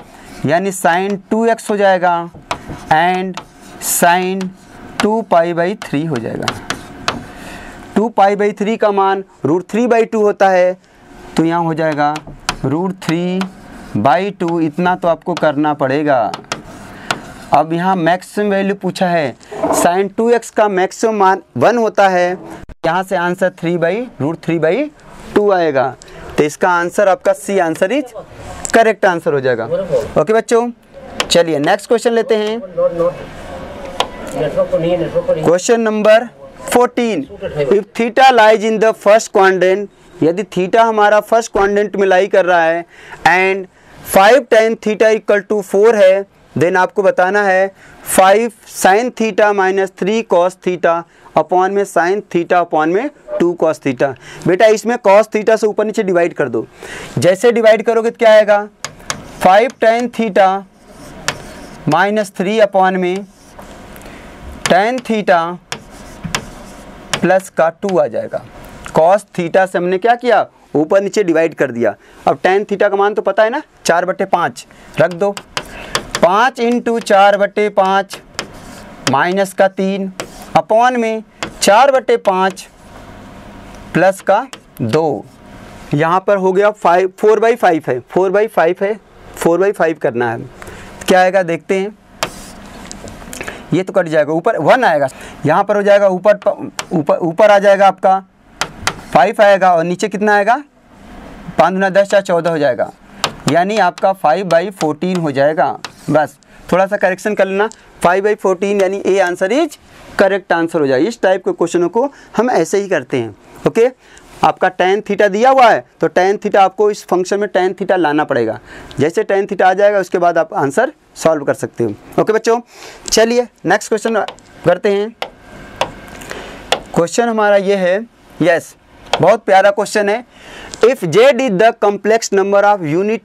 यानी साइन 2x हो जाएगा एंड साइन 2 पाई बाई 3 हो जाएगा। 2 पाई बाई 3 का मान √3/2 होता है, तो यहाँ हो जाएगा √3/2। इतना तो आपको करना पड़ेगा। अब यहाँ मैक्सिमम वैल्यू पूछा है, साइन 2x का मैक्सिमम मान 1 होता है, यहाँ से आंसर √3/2 आएगा। तो इसका आंसर आपका C answer is correct answer हो जाएगा। ओके बच्चों, चलिए नेक्स्ट क्वेश्चन लेते हैं। Question number 14, if theta lies in the first quadrant, यदि थीटा हमारा फर्स्ट क्वाड्रेंट में लाई कर रहा है and 5 tan theta equal to 4 है, देन आपको बताना है 5 sin theta minus 3 cos theta upon में sin थीटा अपॉन में 2 cos थीटा। बेटा इसमें cos थीटा से ऊपर नीचे डिवाइड कर दो। जैसे डिवाइड करोगे तो क्या आएगा, 5 tan थीटा माइनस 3 अपॉन में tan थीटा प्लस का 2 आ जाएगा। cos थीटा से हमने क्या किया, ऊपर नीचे डिवाइड कर दिया। अब tan थीटा का मान तो पता है ना, 4/5 रख दो। 5 इंटू 4/5 माइनस का 3 अपॉन में 4/5 प्लस का 2। यहाँ पर हो गया 4/5 है, 4/5 है, 4/5 करना है। क्या आएगा देखते हैं, ये तो कट जाएगा, ऊपर 1 आएगा, यहाँ पर हो जाएगा ऊपर आ जाएगा आपका 5 आएगा और नीचे कितना आएगा, 5 × 10 = 14 हो जाएगा, यानी आपका 5/14 हो जाएगा। बस थोड़ा सा करेक्शन कर लेना, 5/14 यानी A answer is correct answer हो जाएगा। इस टाइप के क्वेश्चनों को हम ऐसे ही करते हैं। ओके, आपका tan थीटा दिया हुआ है तो tan थीटा आपको इस फंक्शन में tan थीटा लाना पड़ेगा। जैसे tan थीटा आ जाएगा उसके बाद आप आंसर सॉल्व कर सकते हो। ओके बच्चों, चलिए नेक्स्ट क्वेश्चन करते हैं। क्वेश्चन हमारा ये है, यस बहुत प्यारा क्वेश्चन है। If z is the complex number of unit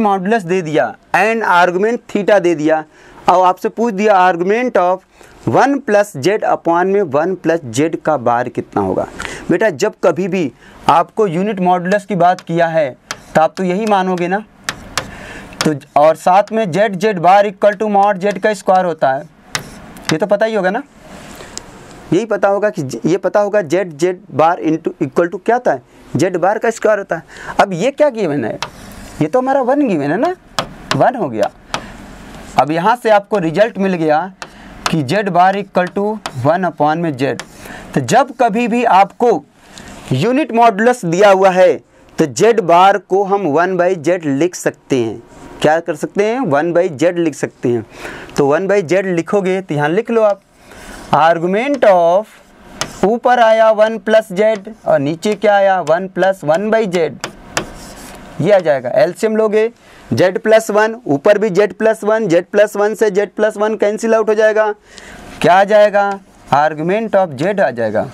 modulus दे दिया एंड आर्गुमेंट थीटा दे दिया और आपसे पूछ दिया आर्गुमेंट ऑफ 1 + z अपॉन में 1 + z का बार कितना होगा। बेटा जब कभी भी आपको यूनिट मॉडुलस की बात किया है तो आप तो यही मानोगे ना, तो और साथ में z bar equal to mod z का स्क्वायर होता है, ये तो पता ही होगा ना। यही पता होगा कि ये पता होगा z बार इक्वल टू क्या होता है, z बार का स्क्वायर होता है। अब ये क्या गिवन है, ये तो हमारा 1 गिवन है ना, 1 हो गया। अब यहाँ से आपको रिजल्ट मिल गया कि z bar equal to 1 upon में z। तो जब कभी भी आपको यूनिट मॉडुलस दिया हुआ है तो z बार को हम 1/z लिख सकते हैं। क्या कर सकते हैं, 1/z लिख सकते हैं। तो 1/z लिखोगे तो यहाँ लिख लो आप, आर्गुमेंट ऑफ ऊपर आया 1 + z और नीचे क्या आया 1 + 1/z, ये आ जाएगा। एलसीएम लोगे z + 1, ऊपर भी z + 1, z + 1 से z + 1 कैंसिल आउट हो जाएगा। क्या आ जाएगा, आर्गुमेंट ऑफ z आ जाएगा।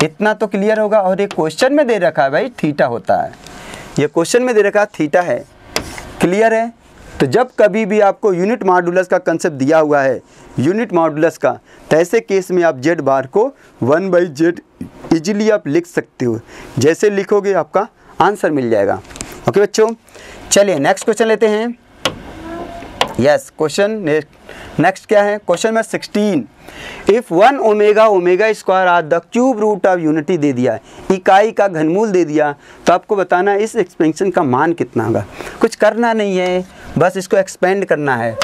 इतना तो क्लियर होगा। और ये क्वेश्चन में दे रखा है भाई थीटा होता है, ये क्वेश्चन में दे रखा थीटा है, क्लियर है। तो जब कभी भी आपको यूनिट मॉडुलस का कंसेप्ट दिया हुआ है, यूनिट मॉडुलस का, तो ऐसे केस में आप z बार को 1/z इजीली आप लिख सकते हो। जैसे लिखोगे आपका आंसर मिल जाएगा। ओके बच्चों, चलिए नेक्स्ट क्वेश्चन लेते हैं। यस। क्वेश्चन नेक्स्ट क्या है, question number 16, if 1 omega omega square are the cube root of unity दे दिया, इकाई का घनमूल दे दिया, तो आपको बताना है इस एक्सपेंशन का मान कितना होगा। कुछ करना नहीं है, बस इसको एक्सपेंड करना है।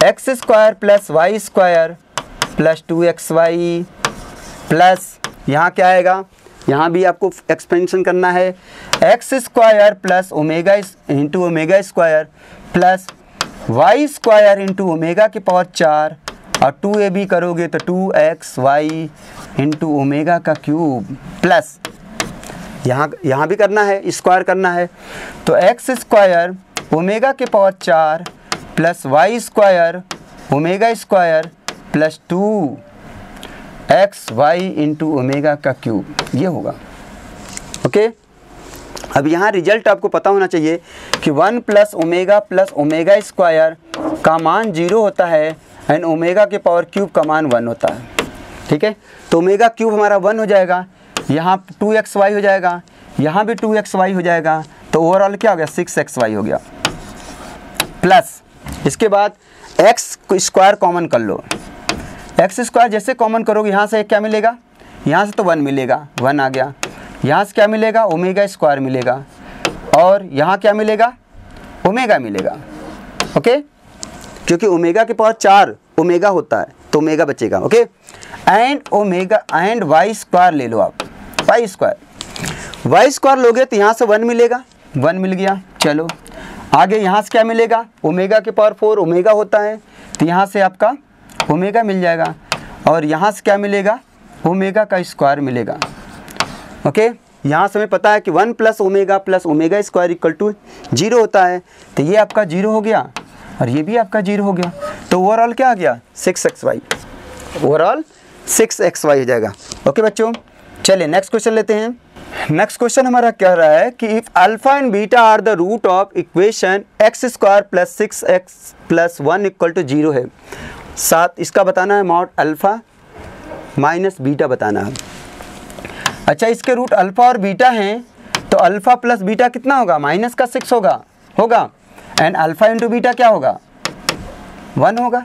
X square plus y square plus 2xy plus यहाँ क्या आएगा, यहाँ भी आपको एक्सपेंशन करना है। X square plus omega into omega square plus y square into omega की पावर 4 और 2ab करोगे तो 2xy इंटू ओमेगा का क्यूब प्लस यहाँ भी करना है, स्क्वायर करना है। तो एक्स स्क्वायर ओमेगा की power 4 plus y square omega square plus 2xy into omega का क्यूब, ये होगा। ओके, अब यहाँ रिजल्ट आपको पता होना चाहिए कि 1 प्लस ओमेगा स्क्वायर का मान 0 होता है एंड ओमेगा के पावर क्यूब का मान 1 होता है। ठीक है, तो ओमेगा क्यूब हमारा 1 हो जाएगा, यहाँ 2xy हो जाएगा, यहाँ भी 2xy हो जाएगा, तो ओवरऑल क्या हो गया 6xy हो गया। प्लस इसके बाद एक्स स्क्वायर कॉमन कर लो। एक्स स्क्वायर जैसे कॉमन करोगे यहाँ से क्या मिलेगा, यहाँ से तो 1 मिलेगा, 1 आ गया। यहाँ से क्या मिलेगा, ओमेगा स्क्वायर मिलेगा, और यहाँ क्या मिलेगा, ओमेगा मिलेगा। ओके, क्योंकि ओमेगा के पावर 4 ओमेगा होता है तो ओमेगा बचेगा। Okay, and omega and y square ले लो आप, वाई स्क्वायर लोगे तो यहाँ से 1 मिलेगा, 1 मिल गया। चलो आगे यहाँ से क्या मिलेगा, ओमेगा के पावर 4 ओमेगा होता है तो यहाँ से आपका ओमेगा मिल जाएगा, और यहाँ से क्या मिलेगा, ओमेगा का स्क्वायर मिलेगा। ओके, यहाँ से हमें पता है कि 1 plus omega square equal to 0 होता है, तो ये आपका 0 हो गया और ये भी आपका 0 हो गया, तो ओवरऑल क्या आ गया 6xy, ओवरऑल 6xy हो जाएगा। ओके बच्चों, चलिए नेक्स्ट क्वेश्चन लेते हैं। नेक्स्ट क्वेश्चन हमारा कह रहा है कि if alpha and beta are the root of equation x square plus 6x plus 1 equal to 0 है, साथ इसका बताना है मॉड अल्फ़ा माइनस बीटा बताना है। अच्छा, इसके रूट अल्फ़ा और बीटा हैं तो अल्फ़ा प्लस बीटा कितना होगा, माइनस का 6 होगा एंड अल्फ़ा इंटू बीटा क्या होगा, 1 होगा।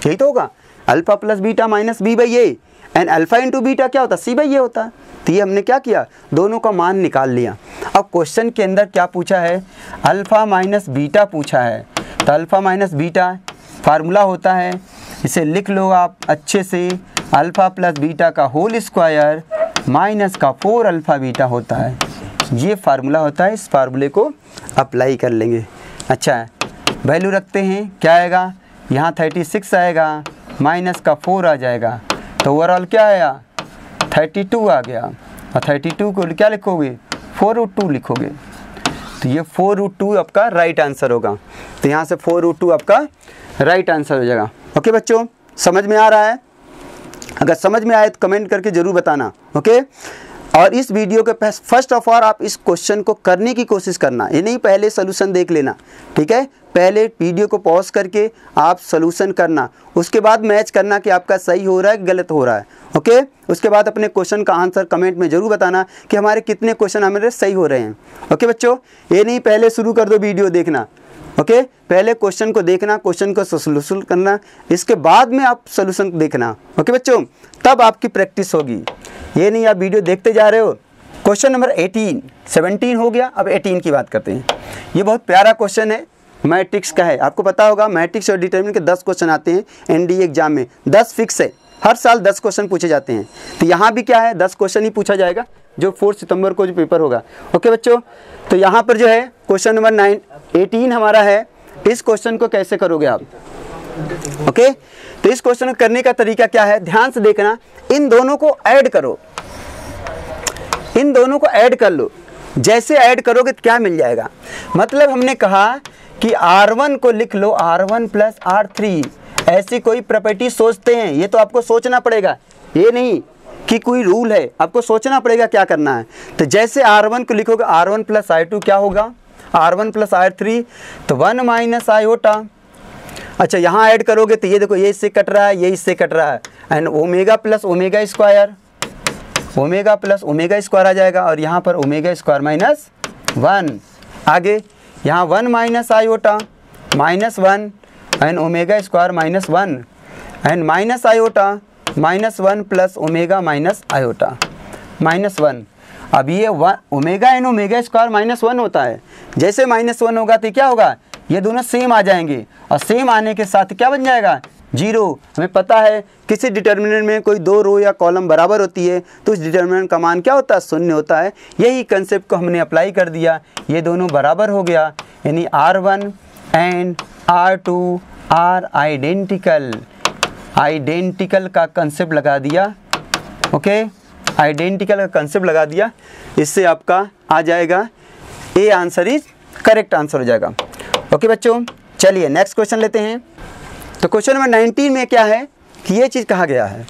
यही तो होगा, alpha plus beta minus B by A and alpha into beta क्या होता है, सी बाई ए होता है। तो ये हमने क्या किया, दोनों का मान निकाल लिया। अब क्वेश्चन के अंदर क्या पूछा है, अल्फ़ा माइनस बीटा पूछा है, तो अल्फ़ा माइनस बीटा फार्मूला होता है, इसे लिख लो आप अच्छे से, अल्फ़ा प्लस बीटा का होल स्क्वायर माइनस का 4 अल्फ़ा बीटा होता है, ये फार्मूला होता है। इस फार्मूले को अप्लाई कर लेंगे। अच्छा, वैल्यू रखते हैं, क्या आएगा, यहाँ 36 आएगा, माइनस का 4 आ जाएगा, तो ओवरऑल क्या आया 32 आ गया, और 32 को क्या लिखोगे, 4√2 लिखोगे, तो ये 4√2 आपका राइट आंसर होगा। तो यहाँ से 4√2 आपका राइट आंसर हो जाएगा। ओके बच्चों, समझ में आ रहा है? अगर समझ में आए तो कमेंट करके ज़रूर बताना। ओके, और इस वीडियो के फर्स्ट ऑफ ऑल आप इस क्वेश्चन को करने की कोशिश करना, ये नहीं पहले सोल्यूशन देख लेना, ठीक है। पहले वीडियो को पॉज करके आप सोल्यूशन करना, उसके बाद मैच करना कि आपका सही हो रहा है गलत हो रहा है। ओके, उसके बाद अपने क्वेश्चन का आंसर कमेंट में ज़रूर बताना कि हमारे कितने क्वेश्चन हमारे सही हो रहे हैं। ओके बच्चों, ये नहीं पहले शुरू कर दो वीडियो देखना। ओके, पहले क्वेश्चन को देखना, क्वेश्चन को सोल्यूशन करना, इसके बाद में आप सोल्यूशन देखना। ओके बच्चों, तब आपकी प्रैक्टिस होगी। ये नहीं आप वीडियो देखते जा रहे हो। क्वेश्चन नंबर 18, 17 हो गया, अब 18 की बात करते हैं। ये बहुत प्यारा क्वेश्चन है, मैट्रिक्स का है। आपको पता होगा मैट्रिक्स और डिटरमिनेंट के 10 क्वेश्चन आते हैं एनडीए एग्जाम में, 10 फिक्स है, हर साल 10 क्वेश्चन पूछे जाते हैं। तो यहाँ भी क्या है, 10 क्वेश्चन ही पूछा जाएगा, जो 4 सितंबर को जो पेपर होगा। ओके बच्चों, तो यहाँ पर जो है क्वेश्चन नंबर 18 हमारा है। इस क्वेश्चन को कैसे करोगे आप? ओके, तो इस क्वेश्चन को करने का तरीका क्या है, ध्यान से देखना। इन दोनों को ऐड करो, इन दोनों को ऐड कर लो। जैसे ऐड करोगे तो क्या मिल जाएगा, मतलब हमने कहा कि R1 को लिख लो R1 प्लस R3, ऐसी कोई प्रॉपर्टी सोचते हैं। ये तो आपको सोचना पड़ेगा, ये नहीं कि कोई रूल है, आपको सोचना पड़ेगा क्या करना है। तो जैसे R1 को लिखोगे R1 प्लस I2 क्या होगा, R1 प्लस R3, तो 1 माइनस आयोटा। अच्छा, यहाँ ऐड करोगे तो ये देखो, ये इससे कट रहा है, ये इससे कट रहा है, and omega plus omega square, omega plus omega square आ जाएगा, और यहाँ पर ओमेगा स्क्वायर माइनस 1। आगे यहाँ 1 minus iota minus 1, and omega square -1 and minus iota -1 plus omega minus iota -1। अब ये ओमेगा एन ओमेगा स्क्वायर -1 होता है, जैसे -1 होगा तो क्या होगा, ये दोनों सेम आ जाएंगे और सेम आने के साथ क्या बन जाएगा, 0। हमें पता है किसी डिटर्मिनेंट में कोई 2 रो या कॉलम बराबर होती है तो उस डिटर्मिनेंट का मान क्या होता है, 0 होता है। यही कंसेप्ट को हमने अप्लाई कर दिया, ये दोनों बराबर हो गया, यानी R1 and R2 are identical का कंसेप्ट लगा दिया। ओके, आइडेंटिकल का कंसेप्ट लगा दिया, इससे आपका आ जाएगा A answer is correct answer हो जाएगा। ओके बच्चों, चलिए नेक्स्ट क्वेश्चन लेते हैं। तो क्वेश्चन नंबर 19 में क्या है कि ये चीज़ कहा गया है,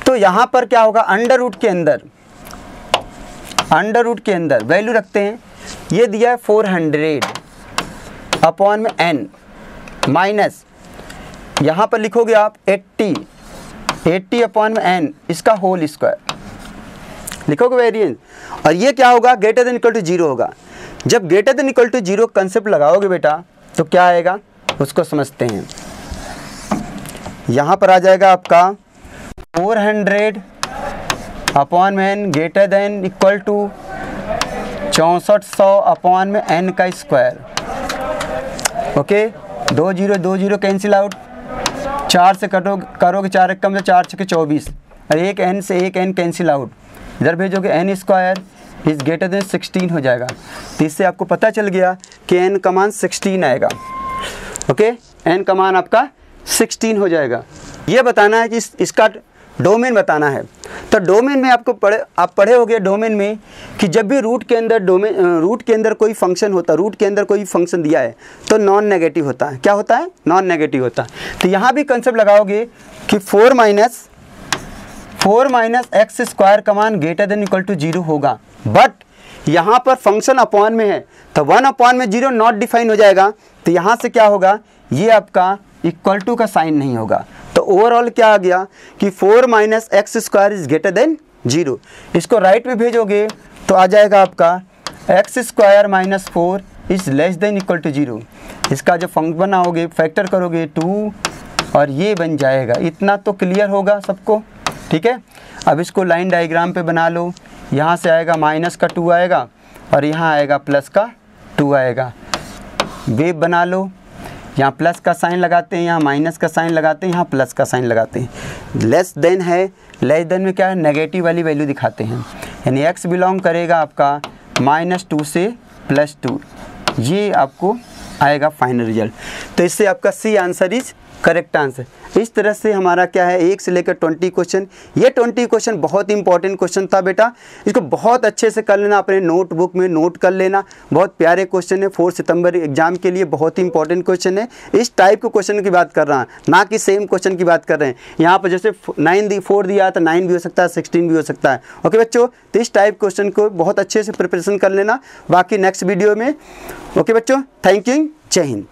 तो यहाँ पर क्या होगा, अंडर रूट के अंदर वैल्यू रखते हैं। ये दिया है 400 अपॉन में n माइनस, यहाँ पर लिखोगे आप 80 अपॉन में n, इसका होल स्क्वायर लिखोगे वेरिएंस। और ये क्या होगा, ग्रेटर देन इक्वल टू 0 होगा। जब greater than equal to 0 concept लगाओगे बेटा तो क्या आएगा उसको समझते हैं। यहाँ पर आ जाएगा आपका 400 अपॉन में n greater than equal to 6400 upon में n का स्क्वायर। ओके, 2 0 कैंसिल आउट, 4 से करोगे 4 एक कम से 4 6 24, और एक n से एक n कैंसिल आउट, इधर भेजोगे n square is greater then 16 हो जाएगा। तो इससे आपको पता चल गया कि n का मान 16 आएगा। ओके, n का मान आपका 16 हो जाएगा। ये बताना है कि इसका डोमेन बताना है। तो डोमेन में आप पढ़े होंगे डोमेन में कि जब भी रूट के अंदर कोई फंक्शन होता है, रूट के अंदर कोई फंक्शन दिया है तो नॉन नेगेटिव होता है। क्या होता है, नॉन नेगेटिव होता है। तो यहाँ भी कंसेप्ट लगाओगे कि 4 माइनस एक्स स्क्वायर का मान ग्रेटर देन इक्वल टू 0 होगा, बट यहाँ पर फंक्शन अपॉन में है तो 1 अपॉन में 0 नॉट डिफाइन हो जाएगा। तो यहाँ से क्या होगा, ये आपका इक्वल टू का साइन नहीं होगा। तो ओवरऑल क्या आ गया कि 4 माइनस x square is greater than 0। इसको राइट में भेजोगे तो आ जाएगा आपका x square minus 4 is less than equal to 0। इसका जो फंक्शन बनाओगे फैक्टर करोगे 2 और ये बन जाएगा। इतना तो क्लियर होगा सबको, ठीक है। अब इसको लाइन डायग्राम पे बना लो, यहाँ से आएगा माइनस का 2 आएगा और यहाँ आएगा प्लस का 2 आएगा। वेव बना लो, यहाँ प्लस का साइन लगाते हैं, यहाँ माइनस का साइन लगाते हैं, यहाँ प्लस का साइन लगाते हैं। लेस देन है, लेस देन में क्या है, नेगेटिव वाली वैल्यू दिखाते हैं, यानी x बिलोंग करेगा आपका -2 से +2। ये आपको आएगा फाइनल रिजल्ट। तो इससे आपका C answer is correct answer. इस तरह से हमारा क्या है 1 से लेकर 20 क्वेश्चन, ये 20 क्वेश्चन बहुत इंपॉर्टेंट क्वेश्चन था बेटा। इसको बहुत अच्छे से कर लेना, अपने नोटबुक में नोट कर लेना। बहुत प्यारे क्वेश्चन है, 4 सितंबर एग्जाम के लिए बहुत ही इंपॉर्टेंट क्वेश्चन है। इस टाइप के क्वेश्चन की बात कर रहा हूँ, ना कि सेम क्वेश्चन की बात कर रहे हैं। यहाँ पर जैसे 4 दिया तो 9 भी हो सकता है, 16 भी हो सकता है। ओके बच्चों, तो इस टाइप क्वेश्चन को बहुत अच्छे से प्रिपरेशन कर लेना, बाकी नेक्स्ट वीडियो में। ओके बच्चों, थैंक यू, जय हिंद।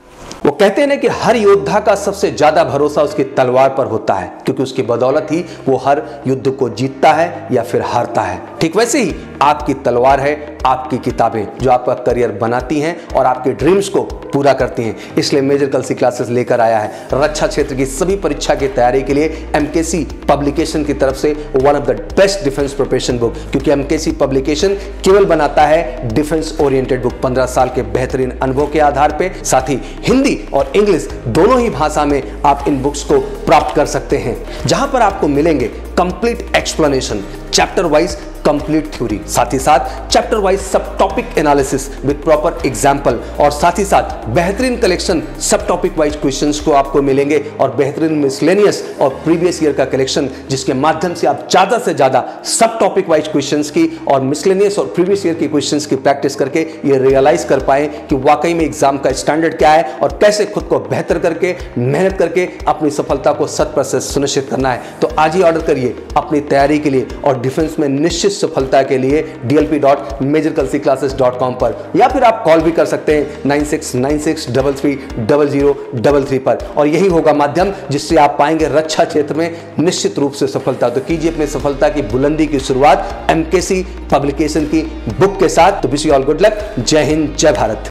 वो कहते हैं ना कि हर योद्धा का सबसे ज्यादा भरोसा उसकी तलवार पर होता है, क्योंकि उसकी बदौलत ही वो हर युद्ध को जीतता है या फिर हारता है। ठीक वैसे ही आपकी तलवार है आपकी किताबें, जो आपका करियर बनाती हैं और आपके ड्रीम्स को पूरा करती हैं। इसलिए मेजर कलसी क्लासेस लेकर आया है रक्षा क्षेत्र की सभी परीक्षा की तैयारी के लिए एमकेसी पब्लिकेशन की तरफ से one of the best defence preparation book, क्योंकि एमकेसी पब्लिकेशन केवल बनाता है डिफेंस ओरिएंटेड बुक 15 साल के बेहतरीन अनुभव के आधार पर। साथ ही हिंदी और इंग्लिश दोनों ही भाषा में आप इन बुक्स को प्राप्त कर सकते हैं, जहां पर आपको मिलेंगे complete explanation, chapter wise complete theory, साथ ही साथ चैप्टर वाइज सब topic analysis with proper example, और साथ ही साथ बेहतरीन कलेक्शन सब टॉपिक वाइज क्वेश्चंस को आपको मिलेंगे, और बेहतरीन मिसलेनियस और प्रीवियस ईयर का कलेक्शन, जिसके माध्यम से आप ज्यादा से ज्यादा सब टॉपिक वाइज क्वेश्चंस की और मिसलेनियस और प्रीवियस ईयर की क्वेश्चंस की प्रैक्टिस करके ये रियलाइज कर पाए कि वाकई में एग्जाम का स्टैंडर्ड क्या है और कैसे खुद को बेहतर करके मेहनत करके अपनी सफलता को 100% सुनिश्चित करना है। तो आज ही ऑर्डर करिए अपनी तैयारी के लिए और डिफेंस में निश्चित सफलता के लिए dlp.majorkalsiclasses.com पर, या फिर आप कॉल भी कर सकते हैं 9696330033 पर, और यही होगा माध्यम जिससे आप पाएंगे रक्षा क्षेत्र में निश्चित रूप से सफलता। तो कीजिए अपनी सफलता की बुलंदी की शुरुआत एमकेसी पब्लिकेशन की बुक के साथ। तो wish you all good luck. जय हिंद, जय भारत।